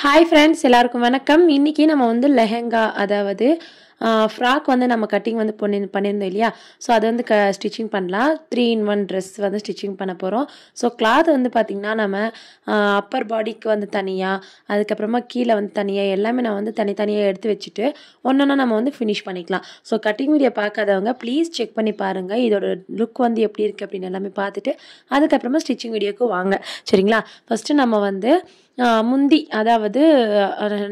Hi friends, எல்லாருக்கும் வணக்கம். இன்னைக்கு நம்ம வந்து லெஹெங்கா, அதாவது ஃப்ராக் வந்து நம்ம கட்டிங் வந்து பண்ணியிருந்தோம் இல்லையா? ஸோ அதை வந்து ஸ்டிச்சிங் பண்ணலாம். 3 in 1 ட்ரெஸ் வந்து ஸ்டிச்சிங் பண்ண போகிறோம். ஸோ கிளாத் வந்து பார்த்திங்கன்னா நம்ம அப்பர் பாடிக்கு வந்து தனியாக, அதுக்கப்புறமா கீழே வந்து தனியாக, எல்லாமே நான் வந்து தனித்தனியாக எடுத்து வச்சுட்டு ஒன்றா நம்ம வந்து ஃபினிஷ் பண்ணிக்கலாம். ஸோ கட்டிங் வீடியோ பார்க்காதவங்க ப்ளீஸ் செக் பண்ணி பாருங்கள். இதோட லுக் வந்து எப்படி இருக்குது அப்படின்னு எல்லாமே பார்த்துட்டு அதுக்கப்புறமா ஸ்டிச்சிங் வீடியோக்கு வாங்க, சரிங்களா? ஃபஸ்ட்டு நம்ம வந்து முந்தி, அதாவது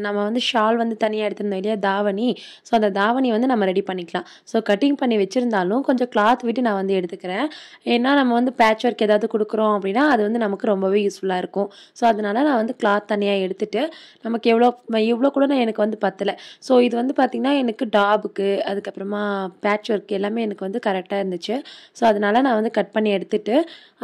நம்ம வந்து ஷால் வந்து தனியாக எடுத்திருந்தோம் இல்லையா, தாவணி. ஸோ அந்த தாவணி வந்து நம்ம ரெடி பண்ணிக்கலாம். ஸோ கட்டிங் பண்ணி வச்சுருந்தாலும் கொஞ்சம் கிளாத் விட்டு நான் வந்து எடுத்துக்கிறேன். ஏன்னா நம்ம வந்து பேட்ச் ஒர்க் ஏதாவது கொடுக்குறோம் அப்படின்னா அது வந்து நமக்கு ரொம்பவே யூஸ்ஃபுல்லாக இருக்கும். ஸோ அதனால நான் வந்து கிளாத் தனியாக எடுத்துகிட்டு நமக்கு இவ்வளோ கூட எனக்கு வந்து பத்தலை. ஸோ இது வந்து பார்த்திங்கன்னா எனக்கு டாபுக்கு, அதுக்கப்புறமா பேட்ச் ஒர்க் எல்லாமே எனக்கு வந்து கரெக்டாக இருந்துச்சு. ஸோ அதனால நான் வந்து கட் பண்ணி எடுத்துகிட்டு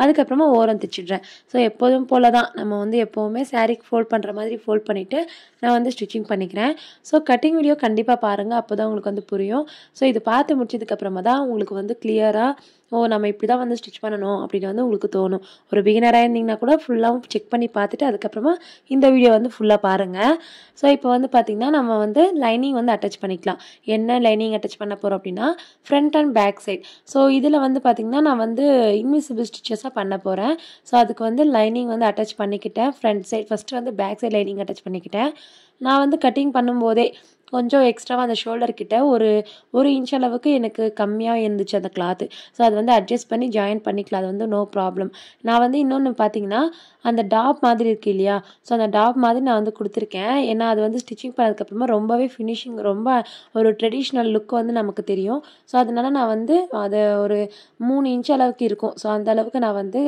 அதுக்கப்புறமா ஓரம் தைச்சிடுறேன். ஸோ எப்போதும் போல தான் நம்ம வந்து எப்போவுமே சாரீக்கு ஃபோல்ட் பண்ணுற மாதிரி ஃபோல்ட் பண்ணிவிட்டு நான் வந்து ஸ்டிச்சிங் பண்ணிக்கிறேன். ஸோ கட்டிங் வீடியோ கண்டிப்பாக பாருங்கள், அப்போ தான் உங்களுக்கு வந்து புரியும். ஸோ இது பார்த்து முடிச்சதுக்கப்புறமா தான் உங்களுக்கு வந்து கிளியராக நம்ம இப்படி தான் வந்து ஸ்டிச் பண்ணணும் அப்படின்னு வந்து உங்களுக்கு தோணும். ஒரு பிகினராக இருந்தீங்கன்னா கூட ஃபுல்லாகவும் செக் பண்ணி பார்த்துட்டு அதுக்கப்புறமா இந்த வீடியோ வந்து ஃபுல்லாக பாருங்கள். ஸோ இப்போ வந்து பார்த்திங்கன்னா நம்ம வந்து லைனிங் வந்து அட்டாச் பண்ணிக்கலாம். என்ன லைனிங் அட்டாச் பண்ண போகிறோம் அப்படின்னா front and back side. So இதில் வந்து பார்த்திங்கன்னா நான் வந்து இன்விசிபிள் ஸ்டிச்சஸாக பண்ண போகிறேன். ஸோ அதுக்கு வந்து லைனிங் வந்து அட்டாச் பண்ணிக்கிட்டேன். ஃப்ரண்ட் சைட் ஃபஸ்ட்டு வந்து பேக் சைட் லைனிங் அட்டாச் பண்ணிக்கிட்டேன். நான் வந்து கட்டிங் பண்ணும்போதே கொஞ்சம் எக்ஸ்ட்ராவாக அந்த ஷோல்டர் கிட்ட ஒரு இன்ச் அளவுக்கு எனக்கு கம்மியாக இருந்துச்சு அந்த கிளாத்து. ஸோ அது வந்து அட்ஜஸ்ட் பண்ணி ஜாயின் பண்ணிக்கலாம், அது வந்து நோ ப்ராப்ளம். நான் வந்து இன்னொன்று பார்த்தீங்கன்னா அந்த டாப் மாதிரி இருக்குது இல்லையா, ஸோ அந்த டாப் மாதிரி நான் வந்து கொடுத்துருக்கேன். ஏன்னா அது வந்து ஸ்டிச்சிங் பண்ணதுக்கப்புறமா ரொம்பவே ஃபினிஷிங், ரொம்ப ஒரு ட்ரெடிஷ்னல் லுக் வந்து நமக்கு தெரியும். ஸோ அதனால நான் வந்து அதை ஒரு 3 இன்ச் அளவுக்கு இருக்கும். ஸோ அந்த அளவுக்கு நான் வந்து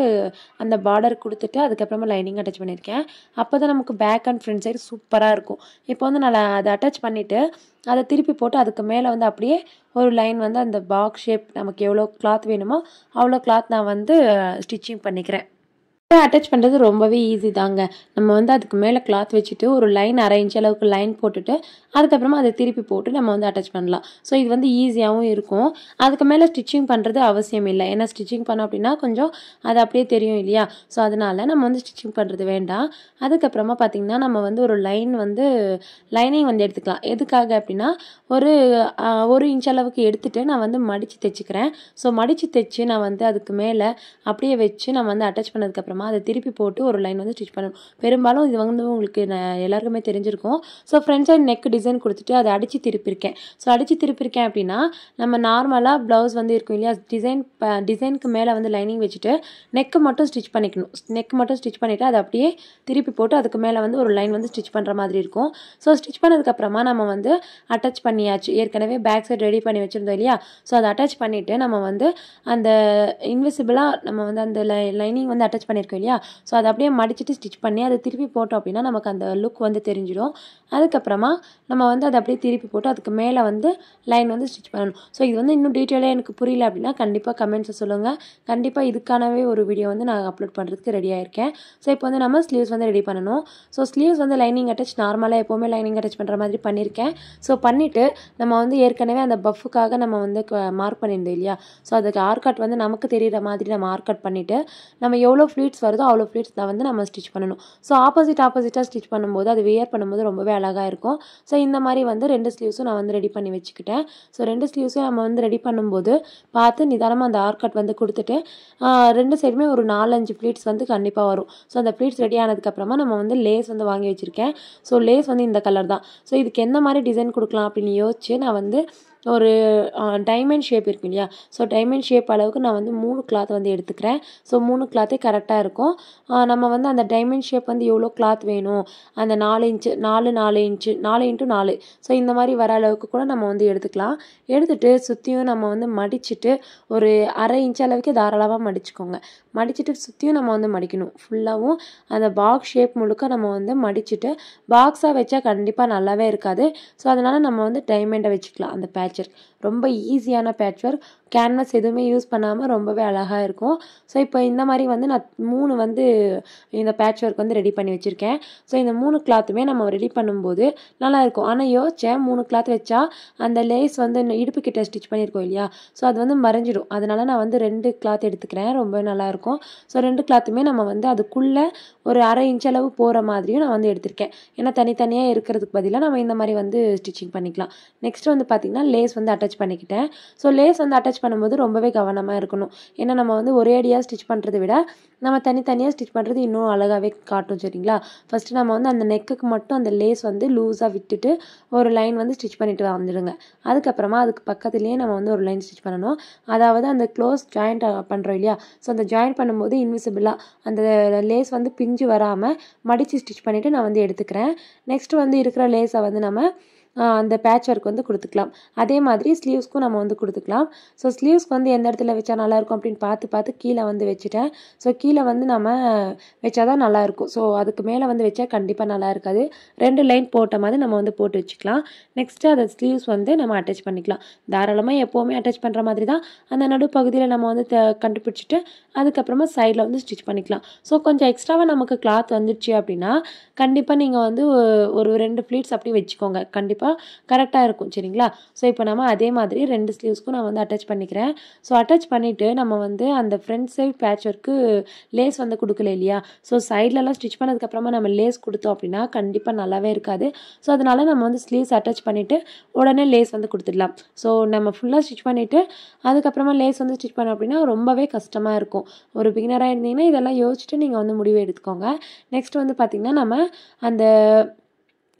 அந்த பார்டர் கொடுத்துட்டு அதுக்கப்புறமா லைனிங் அட்டாச் பண்ணியிருக்கேன். அப்போ தான் நமக்கு பேக் அண்ட் ஃப்ரண்ட் சைடு சூப்பராக இருக்கும். இப்போ வந்து நான் அதை அட்டாச் பண்ணிவிட்டு அதை திருப்பி போட்டு அதுக்கு மேலே வந்து அப்படியே ஒரு லைன் வந்து அந்த பாக்ஸ் ஷேப் நமக்கு எவ்வளோ கிளாத் வேணுமோ அவ்வளோ கிளாத் நான் வந்து ஸ்டிச்சிங் பண்ணிக்கிறேன். அட்டாச் பண்ணுறது ரொம்பவே ஈஸி தாங்க. நம்ம வந்து அதுக்கு மேலே கிளாத் வச்சுட்டு ஒரு லைன் 1/2 இன்ச் அளவுக்கு லைன் போட்டுட்டு அதுக்கப்புறமா அதை திருப்பி போட்டு நம்ம வந்து அட்டாச் பண்ணலாம். ஸோ இது வந்து ஈஸியாகவும் இருக்கும். அதுக்கு மேலே ஸ்டிச்சிங் பண்ணுறது அவசியம் இல்லை. ஏன்னா ஸ்டிச்சிங் பண்ணோம் அப்படின்னா கொஞ்சம் அது அப்படியே தெரியும் இல்லையா. ஸோ அதனால நம்ம வந்து ஸ்டிச்சிங் பண்ணுறது வேண்டாம். அதுக்கப்புறமா பார்த்திங்கன்னா நம்ம வந்து ஒரு லைனிங் வந்து எடுத்துக்கலாம். எதுக்காக அப்படின்னா ஒரு இன்ச் அளவுக்கு எடுத்துகிட்டு நான் வந்து மடித்து தைச்சிக்கிறேன். ஸோ மடித்து தைச்சி நான் வந்து அதுக்கு மேலே அப்படியே வச்சு நான் வந்து அட்டாச் பண்ணதுக்கப்புறமா அதை திருப்பி போட்டு ஒரு லைன் வந்து ஸ்டிச் பண்ணணும். பெரும்பாலும் இது வந்து உங்களுக்கு எல்லாருக்குமே தெரிஞ்சிருக்கும். So front side neck design கொடுத்துட்டு அதை அடித்து திருப்பியிருக்கேன். ஸோ அடித்து திருப்பியிருக்கேன் அப்படின்னா நம்ம நார்மலாக ப்ளவுஸ் வந்து இருக்கும் இல்லையா, டிசைனுக்கு மேலே வந்து லைனிங் வச்சுட்டு நெக்கு மட்டும் ஸ்டிச் பண்ணிக்கணும். நெக் மட்டும் ஸ்டிச் பண்ணிவிட்டு அதை அப்படியே திருப்பி போட்டு அதுக்கு மேலே வந்து ஒரு லைன் வந்து ஸ்டிச் பண்ணுற மாதிரி இருக்கும். ஸோ ஸ்டிச் பண்ணதுக்கப்புறமா நம்ம வந்து அட்டாச் பண்ணியாச்சு. ஏற்கனவே பேக் சைட் ரெடி பண்ணி வச்சுருந்தோம் இல்லையா. ஸோ அதை அட்டாச் பண்ணிவிட்டு நம்ம வந்து அந்த இன்விசிபிளாக நம்ம வந்து அந்த லைனிங் வந்து அட்டாச் பண்ணியிருக்கோம் இல்லையா. ஸோ அதை அப்படியே மடிச்சுட்டு ஸ்டிச் பண்ணி அதை திருப்பி போட்டோம் அப்படின்னா நமக்கு அந்த லுக் வந்து தெரிஞ்சிடும். அதுக்கப்புறமா நம்ம வந்து அதை அப்படியே திருப்பி போட்டு அதுக்கு மேலே வந்து லைன் வந்து ஸ்டிச் பண்ணணும். ஸோ இது வந்து இன்னும் டீட்டெயிலாக எனக்கு புரியல அப்படின்னா கண்டிப்பாக கமெண்ட்ஸை சொல்லுங்கள். கண்டிப்பாக இதுக்கானவே ஒரு வீடியோ வந்து நான் அப்லோட் பண்ணுறதுக்கு ரெடியாக இருக்கேன். ஸோ இப்போ வந்து நம்ம ஸ்லீவ்ஸ் வந்து ரெடி பண்ணணும். ஸோ ஸ்லீவ்ஸ் வந்து லைனிங் அட்டாச் நார்மலாக எப்போவுமே லைனிங் அட்டாச் பண்ணுற மாதிரி பண்ணியிருக்கேன். ஸோ பண்ணிவிட்டு நம்ம வந்து ஏற்கனவே அந்த பஃபுக்காக நம்ம வந்து மார்க் பண்ணியிருந்தோம் இல்லையா. ஸோ அதுக்கு ஆர்கட் வந்து நமக்கு தெரிகிற மாதிரி நம்ம ஆர்கட் பண்ணிவிட்டு நம்ம எவ்வளோ ஃப்ளீட்ஸ் வருதோ அவ்வளோ ஃப்ளீட்ஸ் தான் வந்து நம்ம ஸ்டிச் பண்ணணும். ஸோ ஆப்போசிட்டாக ஸ்டிச் பண்ணும்போது அது வியர் பண்ணும்போது ரொம்பவே அழகாக இருக்கும். ஸோ இந்த மாதிரி வந்து 2 ஸ்லீவ்ஸும் நான் வந்து ரெடி பண்ணி வச்சுக்கிட்டேன். ஸோ 2 ஸ்லீவ்ஸும் நம்ம வந்து ரெடி பண்ணும்போது பார்த்து நிதானமாக அந்த ஆர்கட் வந்து கொடுத்துட்டு 2 சைடுமே ஒரு 4-5 ஃப்ளீட்ஸ் வந்து கண்டிப்பாக வரும். ஸோ அந்த ஃப்ளீட்ஸ் ரெடி ஆனதுக்கப்புறமா நம்ம வந்து லேஸ் வந்து வாங்கி வச்சுருக்கேன். ஸோ லேஸ் வந்து இந்த கலர் தான். ஸோ இதுக்கு எந்த மாதிரி டிசைன் கொடுக்கலாம் அப்படின்னு யோசிச்சு நான் வந்து ஒரு டைமண்ட் ஷேப் இருக்கு இல்லையா. ஸோ டைமண்ட் ஷேப் அளவுக்கு நான் வந்து 3 கிளாத் வந்து எடுத்துக்கிறேன். ஸோ 3 கிளாத்தே கரெக்டாக இருக்கும். நம்ம வந்து அந்த டைமண்ட் ஷேப் வந்து எவ்வளோ கிளாத் வேணும், அந்த 4 இன்ச்சு 4 இன்ச்சு 4x4, ஸோ இந்த மாதிரி வர அளவுக்கு கூட நம்ம வந்து எடுத்துக்கலாம். எடுத்துகிட்டு சுற்றியும் நம்ம வந்து மடிச்சுட்டு ஒரு 1/2 இன்ச் அளவுக்கு தாராளமாக மடிச்சுக்கோங்க. மடிச்சுட்டு சுற்றியும் நம்ம வந்து மடிக்கணும். ஃபுல்லாகவும் அந்த பாக்ஸ் ஷேப் முழுக்க நம்ம வந்து மடிச்சுட்டு பாக்ஸாக வச்சா கண்டிப்பாக நல்லாவே இருக்காது. ஸோ அதனால் நம்ம வந்து டைமண்டை வச்சுக்கலாம். அந்த பேட்ச் ரொம்ப ஈஸியான பேட்ச் ஒர்க். கேன்வாஸ் எதுவுமே யூஸ் பண்ணாமல் ரொம்பவே அழகாக இருக்கும். ஸோ இப்போ இந்த மாதிரி வந்து நான் 3 வந்து இந்த பேட்ச் ஒர்க் வந்து ரெடி பண்ணி வச்சுருக்கேன். ஸோ இந்த 3 கிளாத்துமே நம்ம ரெடி பண்ணும்போது நல்லாயிருக்கும். ஆனால் யோசித்தேன் 3 கிளாத் வச்சா அந்த லேஸ் வந்து இடுப்பு கிட்ட ஸ்டிச் பண்ணியிருக்கோம் இல்லையா, ஸோ அது வந்து மறைஞ்சிடும். அதனால நான் வந்து 2 கிளாத் எடுத்துக்கிறேன். ரொம்ப நல்லாயிருக்கும். ஸோ 2 கிளாத்துமே நம்ம வந்து அதுக்குள்ளே ஒரு 1/2 இன்ச் அளவு போகிற மாதிரியும் நான் வந்து எடுத்திருக்கேன். ஏன்னா தனித்தனியாக இருக்கிறதுக்கு பதிலாக நம்ம இந்த மாதிரி வந்து ஸ்டிச்சிங் பண்ணிக்கலாம். நெக்ஸ்ட் வந்து பார்த்திங்கன்னா லேஸ் வந்து அட்டாச் பண்ணிக்கிட்டேன். ஸோ லேஸ் வந்து அட்டாச் பண்ணும்போது ரொம்பவே கவனமாக இருக்கணும். ஏன்னா நம்ம வந்து ஒரே அடியாக ஸ்டிச் பண்ணுறதை விட நம்ம தனித்தனியாக ஸ்டிச் பண்ணுறது இன்னும் அழகாகவே காட்டும். சரிங்களா? ஃபஸ்ட்டு நம்ம வந்து அந்த நெக்குக்கு மட்டும் அந்த லேஸ் வந்து லூஸாக விட்டுட்டு ஒரு லைன் வந்து ஸ்டிச் பண்ணிட்டு வந்துடுங்க. அதுக்கப்புறமா அதுக்கு பக்கத்துலேயே நம்ம வந்து ஒரு லைன் ஸ்டிச் பண்ணணும். அதாவது அந்த க்ளோஸ் ஜாயிண்ட் பண்ணுறோம் இல்லையா, ஸோ அந்த ஜாயிண்ட் பண்ணும்போது இன்விசிபிளாக அந்த லேஸ் வந்து பிஞ்சு வராமல் மடித்து ஸ்டிச் பண்ணிவிட்டு நான் வந்து எடுத்துக்கிறேன். நெக்ஸ்ட்டு வந்து இருக்கிற லேஸை வந்து நம்ம அந்த பேட்ச் ஒர்க் வந்து கொடுத்துக்கலாம். அதே மாதிரி ஸ்லீவ்ஸ்க்கும் நம்ம வந்து கொடுத்துக்கலாம். ஸோ ஸ்லீவ்ஸ்க்கு வந்து எந்த இடத்துல வச்சா நல்லாயிருக்கும் அப்படின்னு பார்த்து கீழே வந்து வச்சுட்டேன். ஸோ கீழே வந்து நம்ம வச்சா தான் நல்லாயிருக்கும். ஸோ அதுக்கு மேலே வந்து வச்சா கண்டிப்பாக நல்லா இருக்காது. 2 லைன் போட்ட மாதிரி நம்ம வந்து போட்டு வச்சுக்கலாம். நெக்ஸ்ட்டு அதை ஸ்லீவ்ஸ் வந்து நம்ம அட்டாச் பண்ணிக்கலாம். தாராளமாக எப்போவுமே அட்டாச் பண்ணுற மாதிரி தான் அந்த நடுப்பகுதியில் நம்ம வந்து கண்டுபிடிச்சிட்டு அதுக்கப்புறமா சைடில் வந்து ஸ்டிச் பண்ணிக்கலாம். ஸோ கொஞ்சம் எக்ஸ்ட்ராவாக நமக்கு கிளாத் வந்துடுச்சு அப்படின்னா கண்டிப்பாக நீங்கள் வந்து ஒரு 2 ஃப்ளீட்ஸ் அப்படி வச்சுக்கோங்க. கண்டிப்பாக கரெக்டாக இருக்கும். சரிங்களா? ஸோ இப்போ நம்ம அதே மாதிரி 2 ஸ்லீவ்ஸ்க்கும் நான் வந்து அட்டாச் பண்ணிக்கிறேன். ஸோ அட்டாச் பண்ணிவிட்டு நம்ம வந்து அந்த front side patch work lace வந்து கொடுக்கல இல்லையா, ஸோ சைட்லலாம் ஸ்டிச் பண்ணதுக்கப்புறமா நம்ம லேஸ் கொடுத்தோம் அப்படின்னா கண்டிப்பாக நல்லாவே இருக்காது. ஸோ அதனால் நம்ம வந்து ஸ்லீவ்ஸ் அட்டாச் பண்ணிவிட்டு உடனே லேஸ் வந்து கொடுத்துடலாம். ஸோ நம்ம ஃபுல்லாக ஸ்டிச் பண்ணிவிட்டு அதுக்கப்புறமா லேஸ் வந்து ஸ்டிச் பண்ணோம் அப்படின்னா ரொம்பவே கஷ்டமாக இருக்கும். ஒரு பிகினராக இருந்தீங்கன்னா இதெல்லாம் யோசிச்சுட்டு நீங்கள் வந்து முடிவு எடுத்துக்கோங்க. நெக்ஸ்ட் வந்து பார்த்திங்கன்னா நம்ம அந்த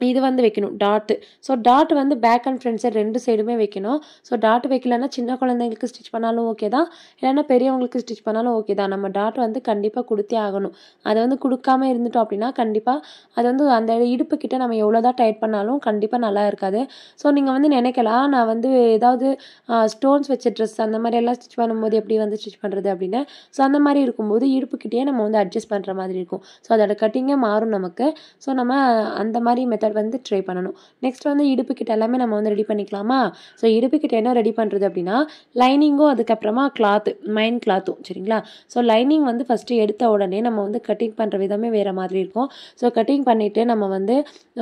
இது வந்து வைக்கணும் டாட்டு. ஸோ டாட் வந்து பேக் அண்ட் ஃப்ரண்ட் சைடு 2 சைடுமே வைக்கணும். ஸோ டாட் வைக்கலன்னா சின்ன குழந்தைங்களுக்கு ஸ்டிச் பண்ணாலும் ஓகே தான், இல்லைன்னா பெரியவங்களுக்கு ஸ்டிச் பண்ணாலும் ஓகே தான். நம்ம டாட் வந்து கண்டிப்பாக கொடுத்தே ஆகணும். அதை வந்து கொடுக்காம இருந்துட்டோம் அப்படின்னா கண்டிப்பாக அது வந்து அந்த இடுப்பு கிட்ட நம்ம எவ்வளோ தான் டைட் பண்ணாலும் கண்டிப்பாக நல்லா இருக்காது. ஸோ நீங்கள் வந்து நினைக்கலாம் நான் வந்து ஏதாவது ஸ்டோன்ஸ் வச்ச ட்ரெஸ் அந்த மாதிரி எல்லாம் ஸ்டிச் பண்ணும்போது எப்படி வந்து ஸ்டிச் பண்ணுறது அப்படின்னு. ஸோ அந்த மாதிரி இருக்கும்போது இடுப்புக்கிட்டே நம்ம வந்து அட்ஜஸ்ட் பண்ணுற மாதிரி இருக்கும். ஸோ அதோட கட்டிங்கே மாறும் நமக்கு. ஸோ நம்ம அந்த மாதிரி மெத்தட் வந்து ட்ரை பண்ணணும். நெக்ஸ்ட் வந்து இடுப்பு கிட்ட எல்லாமே நம்ம வந்து ரெடி பண்ணிக்கலாமா? ஸோ இடுப்பு கிட்ட என்ன ரெடி பண்ணுறது அப்படின்னா லைனிங்கும் அதுக்கப்புறமா கிளாத்து மைன் கிளாத்தும். சரிங்களா? ஸோ லைனிங் வந்து ஃபஸ்ட்டு எடுத்த உடனே நம்ம வந்து கட்டிங் பண்ணுற விதமே வேறு மாதிரி இருக்கும். ஸோ கட்டிங் பண்ணிவிட்டு நம்ம வந்து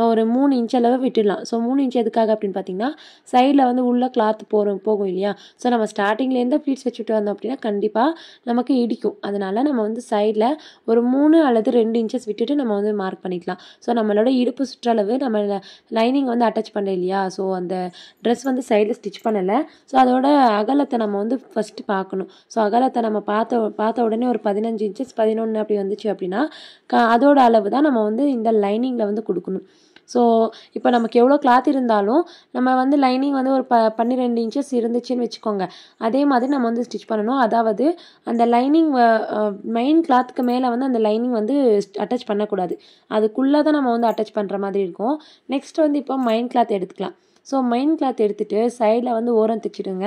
ஒரு 3 இன்ச் அளவு விட்டுடலாம். ஸோ 3 இன்ச் எதுக்காக அப்படின்னு பார்த்தீங்கன்னா சைடில் வந்து உள்ள கிளாத் போகும் இல்லையா, ஸோ நம்ம ஸ்டார்டிங்லேருந்து ப்ளீட்ஸ் வச்சுட்டு வந்தோம் அப்படின்னா கண்டிப்பாக நமக்கு இடிக்கும். அதனால் நம்ம வந்து சைடில் ஒரு 3 அல்லது 2 இன்ச்சஸ் விட்டுட்டு நம்ம வந்து மார்க் பண்ணிக்கலாம். ஸோ நம்மளோட இடுப்பு சுற்றளவு நம்ம லைனிங் வந்து அட்டாச் பண்ணல இல்லையா, ஸோ அந்த ட்ரெஸ் வந்து சைடில் ஸ்டிச் பண்ணலை. ஸோ அதோட அகலத்தை நம்ம வந்து ஃபஸ்ட்டு பார்க்கணும். ஸோ அகலத்தை நம்ம பார்த்த உடனே ஒரு 15 இன்ச்சஸ் 11 அப்படி வந்துச்சு அப்படின்னா அதோட அளவு தான் நம்ம வந்து இந்த லைனிங்கில் வந்து கொடுக்கணும். ஸோ இப்போ நமக்கு எவ்வளோ கிளாத் இருந்தாலும் நம்ம வந்து லைனிங் வந்து ஒரு 12 இன்ச்சஸ் இருந்துச்சுன்னு வச்சுக்கோங்க. அதே மாதிரி நம்ம வந்து ஸ்டிச் பண்ணணும். அதாவது அந்த லைனிங் மெயின் கிளாத்துக்கு மேலே வந்து அந்த லைனிங் வந்து அட்டாச் பண்ணக்கூடாது. அதுக்குள்ளே தான் நம்ம வந்து அட்டாச் பண்ணுற மாதிரி இருக்கும். நெக்ஸ்ட் வந்து இப்போ மெயின் கிளாத் எடுத்துக்கலாம். ஸோ மெயின் கிளாத் எடுத்துகிட்டு சைடில் வந்து ஓரம் தைச்சிடுங்க.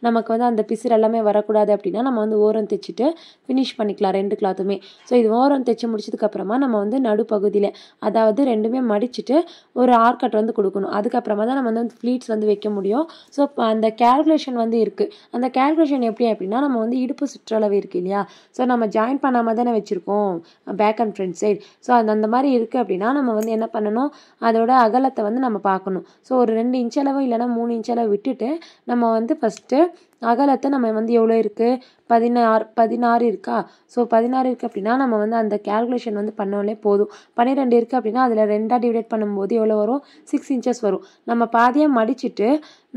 நமக்கு வந்து அந்த பிசுறு எல்லாமே வரக்கூடாது அப்படின்னா நம்ம வந்து ஓரம் தைச்சிட்டு ஃபினிஷ் பண்ணிக்கலாம் 2 கிளாத்துமே. ஸோ இது ஓரம் தைச்சி முடிச்சதுக்கப்புறமா நம்ம வந்து நடுப்பகுதியில் அதாவது 2மே மடிச்சுட்டு ஒரு ஆர்கட் வந்து கொடுக்கணும். அதுக்கப்புறமா தான் நம்ம வந்து ஃப்ளீட்ஸ் வந்து வைக்க முடியும். ஸோ இப்போ அந்த கேல்குலேஷன் வந்து இருக்குது. அந்த கேல்குலேஷன் எப்படி அப்படின்னா நம்ம வந்து இடுப்பு சுற்றளவு இருக்குது இல்லையா, ஸோ நம்ம ஜாயின் பண்ணாமல் தானே வச்சுருக்கோம் back and front side. So அந்த மாதிரி இருக்குது அப்படின்னா நம்ம வந்து என்ன பண்ணணும், அதோட அகலத்தை வந்து நம்ம பார்க்கணும். ஸோ ஒரு 2 இன்ச் அளவு இல்லைனா 3 இன்ச் அளவு விட்டுட்டு நம்ம வந்து ஃபஸ்ட்டு அகலத்தை நம்ம வந்து எவ்வளோ இருக்குது 16 இருக்கா, ஸோ 16 இருக்குது அப்படின்னா நம்ம வந்து அந்த கேல்குலேஷன் வந்து பண்ணோலே போதும். 12 இருக்குது அப்படின்னா அதில் 2ஆக டிவைட் பண்ணும்போது எவ்வளோ வரும், 6 இன்ச்சஸ் வரும். நம்ம பாதியாக மடிச்சுட்டு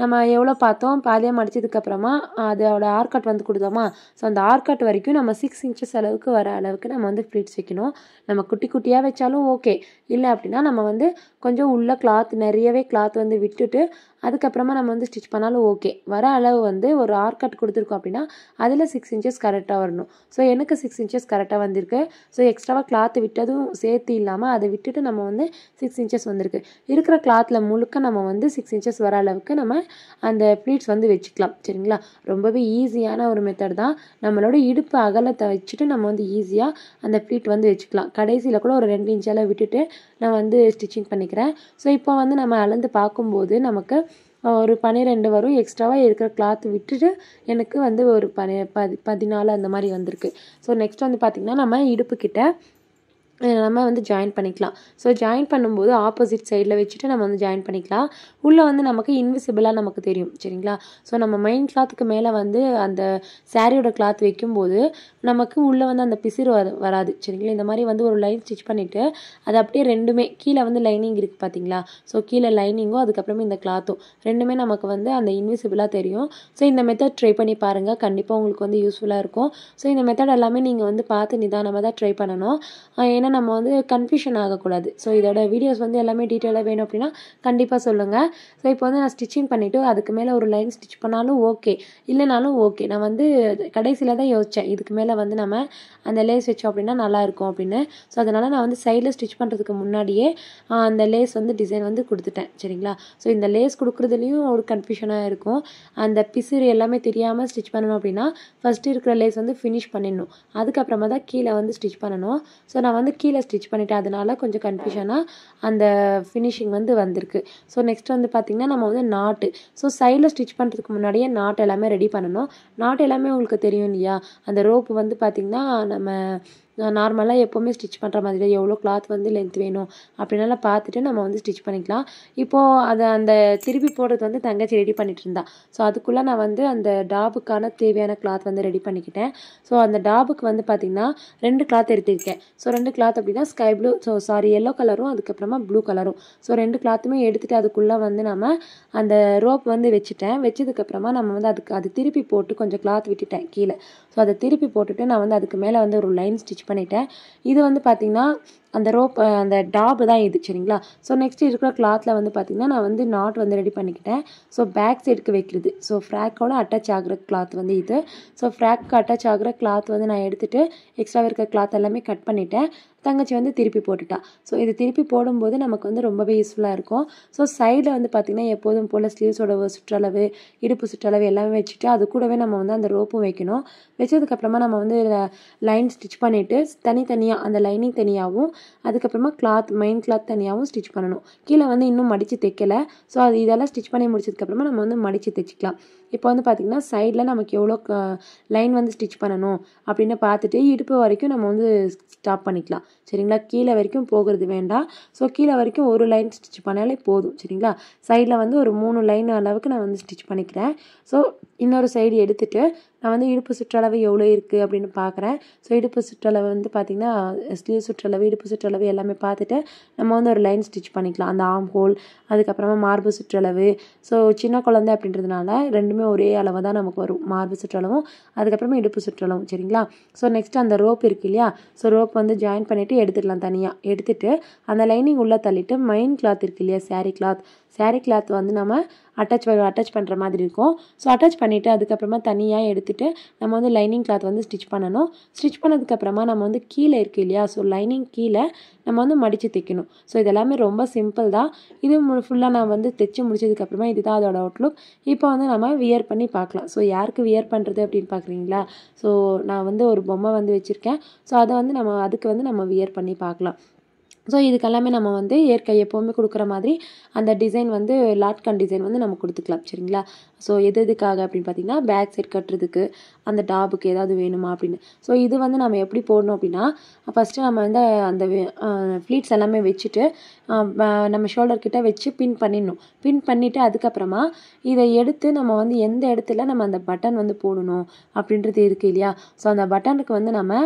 நம்ம எவ்வளோ பார்த்தோம் பாதியாக மடித்ததுக்கப்புறமா அதோட ஆர்கட் வந்து கொடுத்தோமா, ஸோ அந்த ஆர்கட் வரைக்கும் நம்ம 6 இன்ச்சஸ் அளவுக்கு வர அளவுக்கு நம்ம வந்து ஃப்ளீட்ஸ் வைக்கணும். நம்ம குட்டி குட்டியாக வச்சாலும் ஓகே, இல்லை அப்படின்னா நம்ம வந்து கொஞ்சம் உள்ள கிளாத் நிறையவே கிளாத் வந்து விட்டுட்டு அதுக்கப்புறமா நம்ம வந்து ஸ்டிச் பண்ணாலும் ஓகே. வர அளவு வந்து ஒரு ஆர்கட் கொடுத்துருக்கோம் அப்படின்னா அதில் 6 இன்ச்சஸ் கரெக்டாக வரணும். ஸோ எனக்கு 6 இன்ச்சஸ் கரெக்டாக வந்திருக்கு. ஸோ எக்ஸ்ட்ராவாக கிளாத் விட்டதும் சேர்த்து இல்லாமல் அதை விட்டுட்டு நம்ம வந்து 6 இன்ச்சஸ் வந்திருக்கு. இருக்கிற கிளாத்தில் முழுக்க நம்ம வந்து 6 இன்ச்சஸ் வர அளவுக்கு நம்ம அந்த ப்ளீட்ஸ் வந்து வச்சுக்கலாம். சரிங்களா? ரொம்பவே ஈஸியான ஒரு மெத்தட் தான். நம்மளோட இடுப்பு அகலத்தை வச்சுட்டு நம்ம வந்து ஈஸியாக அந்த ப்ளீட் வந்து வச்சுக்கலாம். கடைசியில் கூட ஒரு 2 இன்ச்செல்லாம் விட்டுட்டு நான் வந்து ஸ்டிச்சிங் பண்ணிக்கிறேன். ஸோ இப்போ வந்து நம்ம அளந்து பார்க்கும்போது நமக்கு ஒரு 12 வரும். எக்ஸ்ட்ராவாக இருக்கிற கிளாத் விட்டுட்டு எனக்கு வந்து ஒரு 14 அந்த மாதிரி வந்திருக்கு. ஸோ நெக்ஸ்ட் வந்து பார்த்திங்கன்னா நம்ம இடுப்புக்கிட்ட நம்ம வந்து ஜாயின் பண்ணிக்கலாம். ஸோ ஜாயின் பண்ணும்போது ஆப்போசிட் சைடில் வச்சுட்டு நம்ம வந்து ஜாயின் பண்ணிக்கலாம். உள்ளே வந்து நமக்கு இன்விசிபிளாக நமக்கு தெரியும் சரிங்களா. ஸோ நம்ம மெயின் கிளாத்துக்கு மேலே வந்து அந்த சாரியோட கிளாத் வைக்கும்போது நமக்கு உள்ளே வந்து அந்த பிசிறு வராது சரிங்களா. இந்த மாதிரி வந்து ஒரு லைன் ஸ்டிச் பண்ணிவிட்டு அது அப்படியே ரெண்டுமே கீழே வந்து லைனிங் இருக்குது பார்த்தீங்களா. ஸோ கீழே லைனிங்கும் அதுக்கப்புறமே இந்த கிளாத்தும் ரெண்டுமே நமக்கு வந்து அந்த இன்விசிபிளாக தெரியும். ஸோ இந்த மெத்தட் ட்ரை பண்ணி பாருங்கள், கண்டிப்பாக உங்களுக்கு வந்து யூஸ்ஃபுல்லாக இருக்கும். ஸோ இந்த மெத்தட் எல்லாமே நீங்கள் வந்து பார்த்து நிதானமாக தான் ட்ரை பண்ணணும். ஏன்னா நம்ம வந்து கன்ஃபியூஷன் ஆகக்கூடாது. ஸோ இதோட வீடியோஸ் வந்து எல்லாமே டீட்டெயிலாக வேணும் அப்படின்னா கண்டிப்பாக சொல்லுங்கள். ஸோ இப்போ வந்து நான் ஸ்டிச்சிங் பண்ணிவிட்டு அதுக்கு மேலே ஒரு லைன் ஸ்டிச் பண்ணாலும் ஓகே, இல்லைனாலும் ஓகே. நான் வந்து கடைசியில் தான் யோசித்தேன் இதுக்கு மேலே வந்து நம்ம அந்த லேஸ் வச்சோம் அப்படின்னா நல்லாயிருக்கும் அப்படின்னு. ஸோ அதனால் நான் வந்து சைடில் ஸ்டிச் பண்ணுறதுக்கு முன்னாடியே அந்த லேஸ் வந்து டிசைன் வந்து கொடுத்துட்டேன் சரிங்களா. ஸோ இந்த லேஸ் கொடுக்குறதுலையும் ஒரு கன்ஃபியூஷனாக இருக்கும். அந்த பிசிறு எல்லாமே தெரியாமல் ஸ்டிச் பண்ணணும் அப்படின்னா ஃபஸ்ட்டு இருக்கிற லேஸ் வந்து ஃபினிஷ் பண்ணிடணும், அதுக்கப்புறமா தான் கீழே வந்து ஸ்டிச் பண்ணணும். ஸோ நான் வந்து கீழே ஸ்டிச் பண்ணிவிட்டேன், அதனால கொஞ்சம் கன்ஃபியூஷனாக அந்த ஃபினிஷிங் வந்து வந்திருக்கு. ஸோ நெக்ஸ்ட் வந்து பார்த்திங்கன்னா நம்ம வந்து நாட்டு, ஸோ சைடில் ஸ்டிச் பண்ணுறதுக்கு முன்னாடியே நாட் எல்லாமே ரெடி பண்ணணும். நாட் எல்லாமே உங்களுக்கு தெரியும் இல்லையா. அந்த ரோப்பு வந்து பார்த்திங்கன்னா நம்ம நார்மலாக எப்போவுமே ஸ்டிச் பண்ணுற மாதிரி எவ்வளோ கிளாத் வந்து லென்த் வேணும் அப்படின்னால பார்த்துட்டு நம்ம வந்து ஸ்டிச் பண்ணிக்கலாம். இப்போது அதை அந்த திருப்பி போடுறது வந்து தங்கச்சி ரெடி பண்ணிட்டு இருந்தா. ஸோ அதுக்குள்ளே நான் வந்து அந்த டாபுக்கான தேவையான கிளாத் வந்து ரெடி பண்ணிக்கிட்டேன். ஸோ அந்த டாபுக்கு வந்து பார்த்திங்கன்னா 2 கிளாத் எடுத்திருக்கேன். ஸோ 2 கிளாத் அப்படின்னா ஸ்கை ப்ளூ, எல்லோ கலரும் அதுக்கப்புறமா ப்ளூ கலரும். ஸோ 2 கிளாத்துமே எடுத்துகிட்டு அதுக்குள்ளே வந்து நம்ம அந்த ரோப் வந்து வச்சுட்டேன். வச்சதுக்கப்புறமா நம்ம வந்து அது திருப்பி போட்டு கொஞ்சம் கிளாத் விட்டுட்டேன் கீழே. ஸோ அதை திருப்பி போட்டுட்டு நான் வந்து அதுக்கு மேலே வந்து ஒரு லைன் ஸ்டிச் பண்ணிட்டேன். இது வந்து பார்த்திங்கன்னா அந்த ரோப் அந்த டாப் தான் இது சரிங்களா. ஸோ நெக்ஸ்ட் இருக்கிற கிளாத்தில் வந்து பார்த்திங்கன்னா நான் வந்து நாட் வந்து ரெடி பண்ணிக்கிட்டேன். ஸோ பேக் சைடுக்கு வைக்கிறது, ஸோ ஃப்ராக்கோட அட்டாச் ஆகிற கிளாத் வந்து இது. ஸோ ஃப்ராக்கு அட்டாச் ஆகிற கிளாத் வந்து நான் எடுத்துகிட்டு எக்ஸ்ட்ரா இருக்கிற கிளாத் எல்லாமே கட் பண்ணிட்டேன். தங்கச்சி வந்து திருப்பி போட்டுட்டா. ஸோ இது திருப்பி போடும்போது நமக்கு வந்து ரொம்பவே யூஸ்ஃபுல்லாக இருக்கும். ஸோ சைடில் வந்து பார்த்திங்கன்னா எப்போதும் போல் ஸ்லீவ்ஸோட சுற்றளவு, இடுப்பு சுற்றளவு எல்லாமே வச்சுட்டு அது கூடவே நம்ம வந்து அந்த ரோப்பும் வைக்கணும். வச்சதுக்கப்புறமா நம்ம வந்து லைன் ஸ்டிச் பண்ணிவிட்டு தனித்தனியாக அந்த லைனிங் தனியாகவும் அதுக்கப்புறமா கிளாத் மெயின் கிளாத் தனியாகவும் ஸ்டிச் பண்ணணும். கீழே வந்து இன்னும் மடித்து தைக்கலை. ஸோ அது இதெல்லாம் ஸ்டிச் பண்ணி முடிச்சதுக்கப்புறமா நம்ம வந்து மடித்து தைச்சிக்கலாம். இப்போ வந்து பார்த்திங்கன்னா சைடில் நமக்கு எவ்வளோ லைன் வந்து ஸ்டிச் பண்ணணும் அப்படின்னு பார்த்துட்டு இடுப்பு வரைக்கும் நம்ம வந்து ஸ்டாப் பண்ணிக்கலாம் சரிங்களா. கீழே வரைக்கும் போகிறது வேண்டாம். ஸோ கீழே வரைக்கும் ஒரு லைன் ஸ்டிச் பண்ணாலே போதும் சரிங்களா. சைடில் வந்து ஒரு 3 லைன் அளவுக்கு நான் வந்து ஸ்டிச் பண்ணிக்கிறேன். ஸோ இன்னொரு சைடு எடுத்துகிட்டு நான் வந்து இடுப்பு சுற்றளவு எவ்வளோ இருக்குது அப்படின்னு பார்க்குறேன். ஸோ இடுப்பு சுற்றளவு வந்து பார்த்திங்கன்னா ஸ்லீவ் சுற்றளவு, இடுப்பு சுற்றளவு எல்லாமே பார்த்துட்டு நம்ம வந்து ஒரு லைன் ஸ்டிச் பண்ணிக்கலாம். அந்த ஆர்ம் ஹோல் அதுக்கப்புறமா மார்பு சுற்றளவு. ஸோ சின்ன குழந்தை அப்படின்றதுனால ரெண்டுமே ஒரே அளவு தான் நமக்கு வரும், மார்பு சுற்றளவும் அதுக்கப்புறமா இடுப்பு சுற்றளவும் சரிங்களா. ஸோ நெக்ஸ்ட் அந்த ரோப் இருக்குது இல்லையா. ஸோ ரோப் வந்து ஜாயின் பண்ணிவிட்டு எடுத்துடலாம். தனியாக எடுத்துகிட்டு அந்த லைனிங் உள்ளே தள்ளிட்டு மெயின் கிளாத் இருக்குது இல்லையா, சாரீ கிளாத் வந்து நம்ம அட்டாச் பண்ணுற மாதிரி இருக்கும். ஸோ அட்டாச் பண்ணிவிட்டு அதுக்கப்புறமா தனியாக எடுத்துகிட்டு நம்ம வந்து லைனிங் கிளாத் வந்து ஸ்டிச் பண்ணணும். ஸ்டிச் பண்ணதுக்கப்புறமா நம்ம வந்து கீழே இருக்குது இல்லையா, ஸோ லைனிங் கீழே நம்ம வந்து மடித்து தைக்கணும். ஸோ இதெல்லாமே ரொம்ப சிம்பிள் தான். இது ஃபுல்லாக நான் வந்து தைச்சி முடிச்சதுக்கப்புறமா இதுதான் அதோட அவுட்லுக். இப்போ வந்து நம்ம வியர் பண்ணி பார்க்கலாம். ஸோ யாருக்கு வியர் பண்ணுறது அப்படின்னு பார்க்குறீங்களா. ஸோ நான் வந்து ஒரு பொம்மை வந்து வச்சுருக்கேன். ஸோ அதை வந்து அதுக்கு வந்து நம்ம வியர் பண்ணி பார்க்கலாம். ஸோ இதுக்கெல்லாமே நம்ம வந்து எப்போவுமே கொடுக்குற மாதிரி அந்த டிசைன் வந்து லாட்கான் டிசைன் வந்து நம்ம கொடுத்துக்கலாம் சரிங்களா. ஸோ எதுக்காக அப்படின்னு பார்த்திங்கன்னா பேக் சைட் கட்டுறதுக்கு அந்த டாபுக்கு ஏதாவது வேணுமா அப்படின்னு. ஸோ இது வந்து நம்ம எப்படி போடணும் அப்படின்னா ஃபஸ்ட்டு நம்ம வந்து அந்த ஃப்ளீட்ஸ் எல்லாமே வச்சுட்டு நம்ம ஷோல்டர் கிட்ட வச்சு பின் பண்ணிவிட்டு அதுக்கப்புறமா இதை எடுத்து நம்ம வந்து எந்த இடத்துல நம்ம அந்த பட்டன் வந்து போடணும் அப்படின்றது இருக்குது இல்லையா. ஸோ அந்த பட்டனுக்கு வந்து நம்ம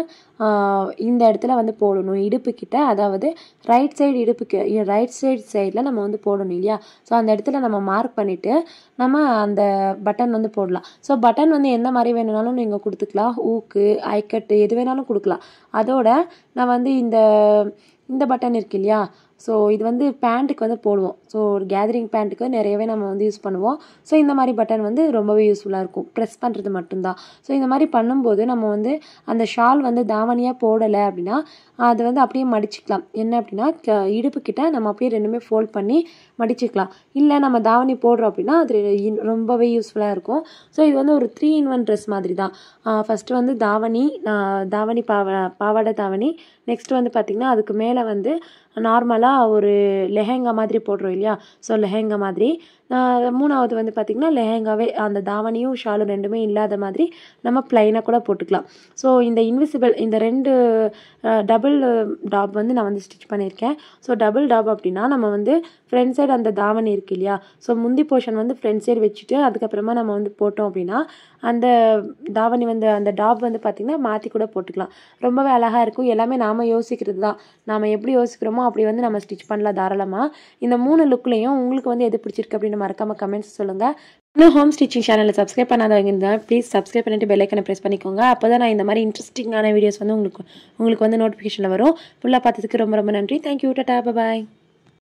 இந்த இடத்துல வந்து போடணும் இடுப்புக்கிட்ட, அதாவது ரைட் சைடில் நம்ம வந்து போடணும் இல்லையா. ஸோ அந்த இடத்துல நம்ம மார்க் பண்ணிவிட்டு நம்ம அந்த பட்டன் வந்து போடலாம். ஸோ பட்டன் வந்து எந்த மாதிரி வேணும்னாலும் நீங்கள் கொடுத்துக்கலாம், ஊக்கு ஐக்கட்டு எது வேணாலும் கொடுக்கலாம். அதோட நான் வந்து இந்த பட்டன் இருக்கு இல்லையா, ஸோ இது வந்து பேண்ட்டுக்கு வந்து போடுவோம். ஸோ ஒரு கேதரிங் பேண்ட்டுக்கு நிறையவே நம்ம வந்து யூஸ் பண்ணுவோம். ஸோ இந்த மாதிரி பட்டன் வந்து ரொம்பவே யூஸ்ஃபுல்லாக இருக்கும், ப்ரெஸ் பண்ணுறது மட்டும்தான். ஸோ இந்த மாதிரி பண்ணும்போது நம்ம வந்து அந்த ஷால் வந்து தாவணியாக போடலை அப்படின்னா அது வந்து அப்படியே மடிச்சிக்கலாம். என்ன அப்படின்னா இடுப்புக்கிட்ட நம்ம அப்படியே ரெண்டுமே ஃபோல்ட் பண்ணி மடிச்சிக்கலாம். இல்லை நம்ம தாவணி போடுறோம் அப்படின்னா அது ரொம்பவே யூஸ்ஃபுல்லாக இருக்கும். ஸோ இது வந்து ஒரு 3-in-1 ட்ரெஸ் மாதிரி தான். ஃபஸ்ட்டு வந்து தாவணி பாவாடை தாவணி. நெக்ஸ்ட் வந்து பார்த்திங்கன்னா அதுக்கு மேலே வந்து நார்மலாக ஒரு லெஹெங்கா மாதிரி போடுறோம் இல்லையா. ஸோ லெஹெங்கா மாதிரி மூணாவது வந்து பார்த்திங்கன்னா லெஹெங்காவே அந்த தாவணியும் ஷாலும் ரெண்டுமே இல்லாத மாதிரி நம்ம ப்ளைனாக கூட போட்டுக்கலாம். ஸோ இந்த இன்விசிபிள் இந்த 2 டபுள் டாப் வந்து நான் வந்து ஸ்டிச் பண்ணியிருக்கேன். ஸோ டபுள் டாப் அப்படின்னா நம்ம வந்து ஃப்ரண்ட் சைடு அந்த தாவணி இருக்குது இல்லையா, ஸோ முந்தி போர்ஷன் வந்து ஃப்ரண்ட் சைடு வச்சுட்டு அதுக்கப்புறமா நம்ம வந்து போட்டோம் அப்படின்னா அந்த தாவணி வந்து அந்த டாப் வந்து பார்த்திங்கன்னா மாற்றி கூட போட்டுக்கலாம். ரொம்பவே அழகாக இருக்கும். எல்லாமே நாம் யோசிக்கிறது தான். நாம் எப்படி யோசிக்கிறோமோ அப்படி வந்து நம்ம ஸ்டிச் பண்ணலாம் தாராளமாக. இந்த 3 லுக்லேயும் உங்களுக்கு வந்து எது பிடிச்சிருக்கு அப்படின்னு மறக்காமல் கமெண்ட்ஸ் சொல்லுங்கள். இன்னும் ஹோம் ஸ்டிச்சிங் சேனலை சப்ஸ்கிரைப் பண்ணாதவங்க இருந்தால் ப்ளீஸ் சப்ஸ்கிரைப் பண்ணிட்டு பெல் ஐக்கனை ப்ரெஸ் பண்ணிக்கோங்க. அப்போ தான் நான் இந்த மாதிரி இன்ட்ரெஸ்டிங்கான வீடியோஸ் வந்து உங்களுக்கு வந்து நோட்டிஃபிகேஷனில் வரும். ஃபுல்லாக பார்த்ததுக்கு ரொம்ப ரொம்ப நன்றி. தேங்க்யூ. டாடா, பாய்.